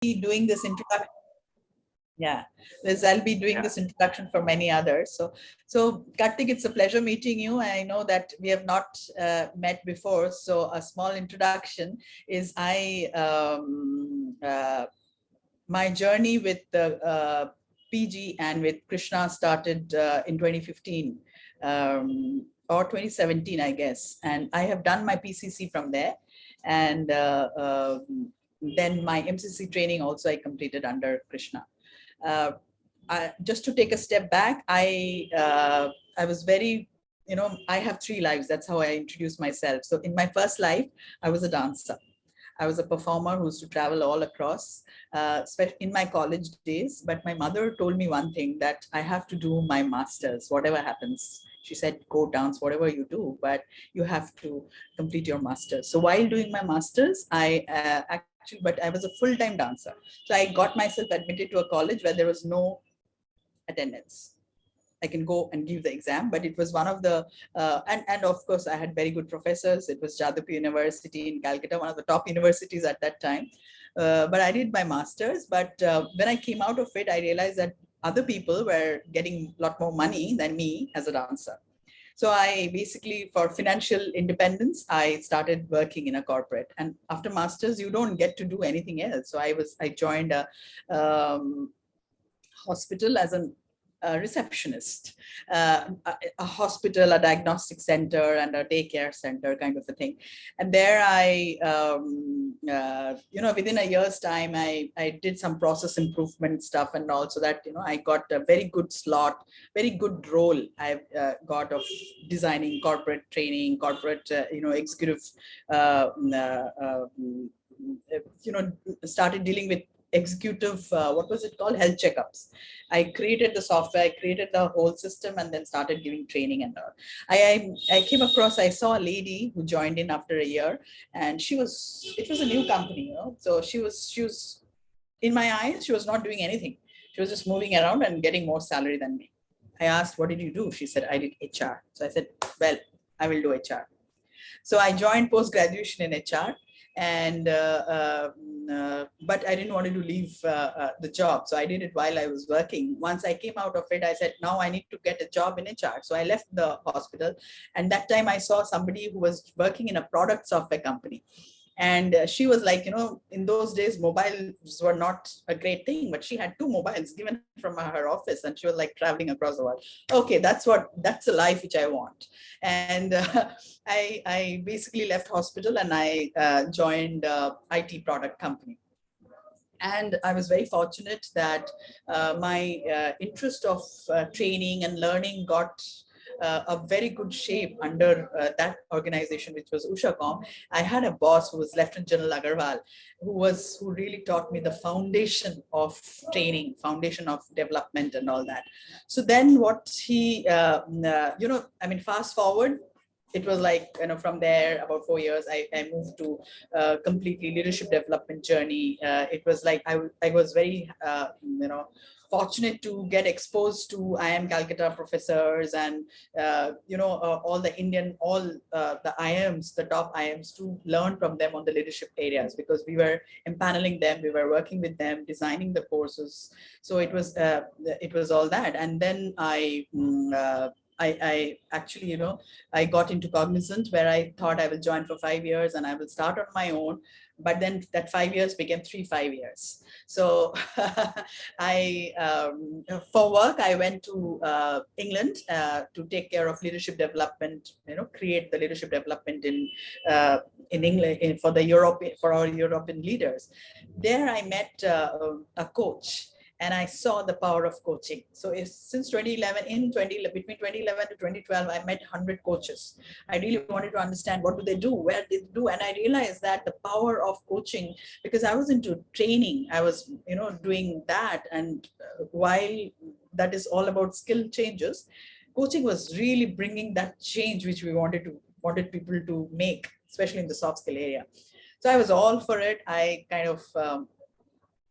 be doing this introduction. Yeah, I'll be doing this introduction for many others. So Kharthik, it's a pleasure meeting you. I know that we have not met before. So a small introduction is my journey with the PG and with Krishna started in 2015 or 2017, I guess. And I have done my PCC from there. And then my MCC training also I completed under Krishna. Just to take a step back, I was very, I have 3 lives. That's how I introduce myself. So in my first life, I was a dancer. I was a performer who used to travel all across, especially in my college days. But my mother told me one thing, that I have to do my master's, whatever happens. She said, go dance, whatever you do, but you have to complete your master's. So while doing my master's, but I was a full-time dancer. So I got myself admitted to a college where there was no attendance. I can go and give the exam, but it was one of the, and of course I had very good professors. It was Jadavpur University in Calcutta, one of the top universities at that time. But I did my master's, but when I came out of it, I realized that other people were getting a lot more money than me as a dancer. So I basically, for financial independence, I started working in a corporate. And after masters, you don't get to do anything else. So I joined a hospital as a receptionist, a hospital, a diagnostic center, and a daycare center kind of a thing. And there within a year's time, I did some process improvement stuff, and also that, I got a very good slot, very good role I've got of designing corporate training, corporate, executive, started dealing with executive, what was it called? Health checkups. I created the software, I created the whole system, and then started giving training and all. I came across, I saw a lady who joined in after a year, and it was a new company, so she was, in my eyes, she was not doing anything. She was just moving around and getting more salary than me. I asked, what did you do? She said, I did HR. So I said, well, I will do HR. So I joined post-graduation in HR. And but I didn't want to leave the job, so I did it while I was working. Once I came out of it, I said, now I need to get a job in HR. So I left the hospital, and that time I saw somebody who was working in a product software company. And she was like, in those days, mobiles were not a great thing, but she had 2 mobiles given from her office, and she was like traveling across the world. Okay, that's the life which I want. And I basically left hospital, and I joined IT product company. And I was very fortunate that my interest of training and learning got a very good shape under that organization, which was Ushacom. I had a boss who was Lieutenant General Agarwal, who really taught me the foundation of training, foundation of development and all that. So then what he, fast forward, it was like, from there, about 4 years, I moved to completely leadership development journey. It was like, I was very, fortunate to get exposed to IIM Calcutta professors and, all the the IIMs, the top IIMs, to learn from them on the leadership areas, because we were empaneling them, we were working with them, designing the courses. So it was all that. And then I actually, I got into Cognizant, where I thought I will join for 5 years and I will start on my own. But then that 5 years became 5 years. So for work, I went to England to take care of leadership development, create the leadership development in England for our European leaders. There I met a coach, and I saw the power of coaching. So since 2011, between 2011 to 2012, I met 100 coaches. I really wanted to understand, what do they do, where they do, and I realized that the power of coaching, because I was into training, I was doing that, and while that is all about skill changes, coaching was really bringing that change which we wanted people to make, especially in the soft skill area. So I was all for it. I kind of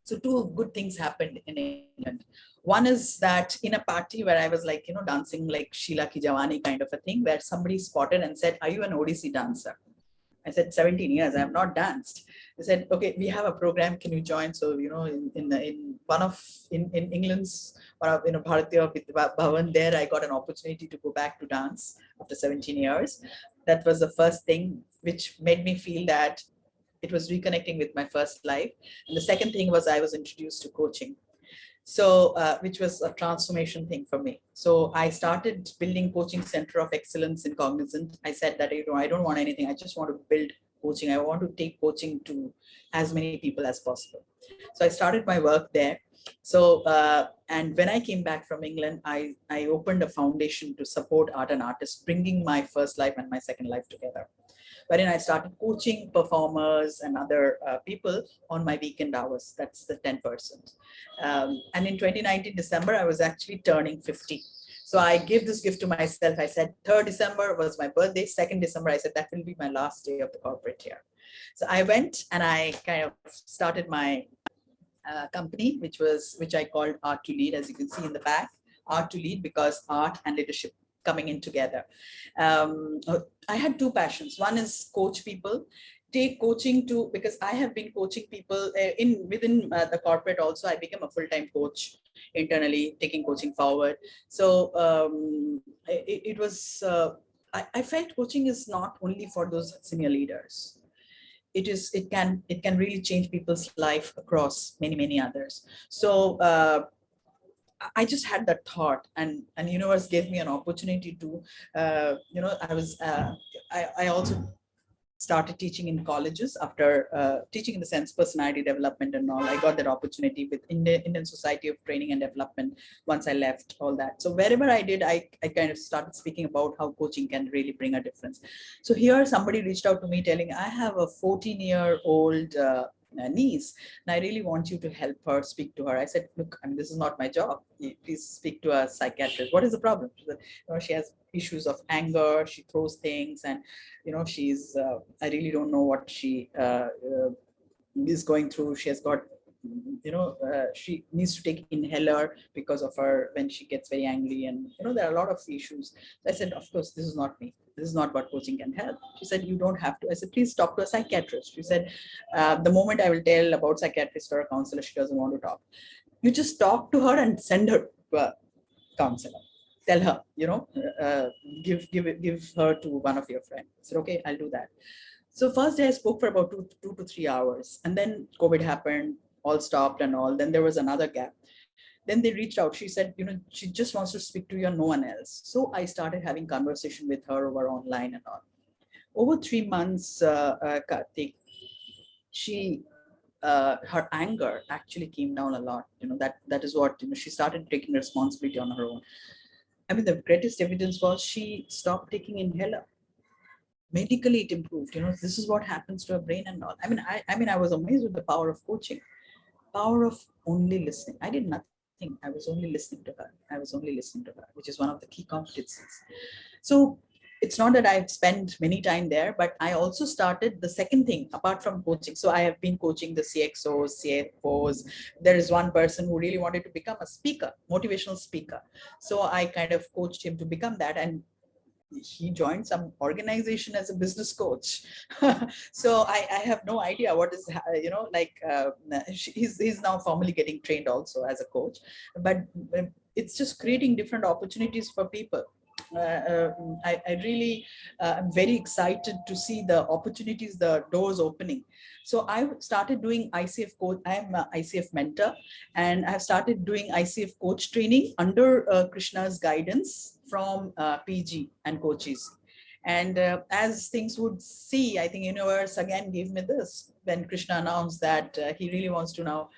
so 2 good things happened in England. One is that in a party where I was like, dancing like Sheila Ki Jawani kind of a thing, where somebody spotted and said, are you an Odissi dancer? I said, 17 years, I have not danced. They said, okay, we have a program, can you join? So, you know, in England's one of, you know, Bharatiya Bhavan, there I got an opportunity to go back to dance after 17 years. That was the first thing which made me feel that it was reconnecting with my first life. And the second thing was I was introduced to coaching. So, which was a transformation thing for me. So I started building coaching center of excellence in Cognizant. I said that, you know, I don't want anything. I just want to build coaching. I want to take coaching to as many people as possible. So I started my work there. So, and when I came back from England, I opened a foundation to support art and artists, bringing my first life and my second life together, wherein I started coaching performers and other people on my weekend hours. That's the 10%. And in 2019 December, I was actually turning 50. So I gave this gift to myself. I said 3rd December was my birthday. 2nd December, I said that will be my last day of the corporate year. So I went and I kind of started my company, which I called Art to Lead, as you can see in the back. Art to Lead, because art and leadership coming in together. I had two passions. One is coach people, take coaching to, because I have been coaching people within the corporate also. I became a full-time coach internally, taking coaching forward. So it was, I felt coaching is not only for those senior leaders. It can really change people's life across many others. So I just had that thought, and universe gave me an opportunity to, you know, I also started teaching in colleges after teaching in the sense personality development and all. I got that opportunity with Indian Society of Training and Development once I left all that. So wherever I did, I kind of started speaking about how coaching can really bring a difference. So here somebody reached out to me telling, I have a 14-year-old niece, and I really want you to help her, speak to her. I said, look, I mean, this is not my job. Please speak to a psychiatrist. What is the problem? She said, you know, she has issues of anger. She throws things, and you know, she's I really don't know what she is going through. She has got, you know, she needs to take inhaler because of her when she gets very angry, and you know, there are a lot of issues. So I said, of course, this is not me. This is not what coaching can help. She said, you don't have to. I said, please talk to a psychiatrist. She said, the moment I will tell about psychiatrist or a counselor, she doesn't want to talk. You just talk to her and send her to a counselor. Tell her, you know, give her to one of your friends. I said, okay, I'll do that. So first day I spoke for about 2 to 3 hours, and then COVID happened, all stopped and all. Then there was another gap. Then they reached out. She said, you know, she just wants to speak to you and no one else. So I started having conversation with her over online and all. Over 3 months, Kharthik, she her anger actually came down a lot. You know, that is what, you know, she started taking responsibility on her own. I mean, the greatest evidence was she stopped taking inhaler. Medically, it improved. You know, this is what happens to a brain and all. I mean, I was amazed with the power of coaching, power of only listening. I did nothing. I was only listening to her. Which is one of the key competencies. So it's not that I've spent many time there, but I also started the second thing apart from coaching. So I have been coaching the CXOs, CFOs. There is one person who really wanted to become a speaker, motivational speaker. So I kind of coached him to become that, and he joined some organization as a business coach. So I have no idea what is, you know, like he's now formally getting trained also as a coach, but it's just creating different opportunities for people. I really am very excited to see the opportunities, the doors opening. So I started doing ICF coach. I am an ICF mentor, and I've started doing ICF coach training under Krishna's guidance from PG and Coachezzy. And as things would see, I think universe again gave me this when Krishna announced that he really wants to now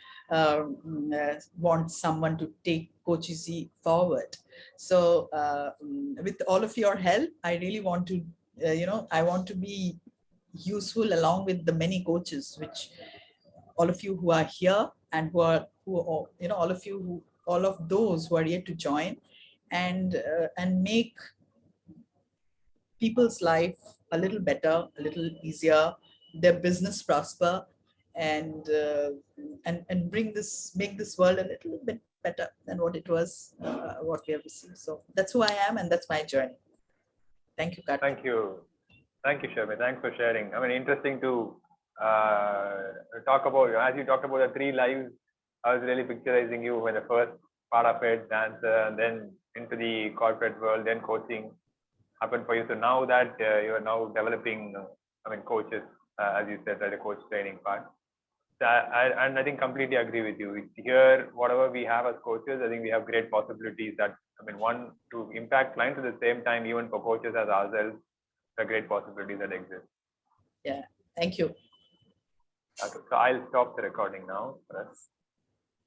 want someone to take Coachezzy forward. So with all of your help, I really want to, you know, I want to be useful along with the many coaches, which all of you who are here and who you know, all of those who are yet to join, and make people's life a little better, a little easier, their business prosper, and make this world a little bit better than what it was, what we have received. So that's who I am, and that's my journey. Thank you, Kharthik. Thank you, Sharmi. Thanks for sharing. I mean, interesting to talk about, as you talked about the 3 lives, I was really picturizing you when the first part of it, dancer, and then into the corporate world, then coaching happened for you. So now that you are now developing, coaches, as you said, the coach training part. So and I think completely agree with you. Here, whatever we have as coaches, I think we have great possibilities that, one, to impact clients at the same time, even for coaches as ourselves, the great possibilities that exist. Yeah, thank you. Okay, so I'll stop the recording now.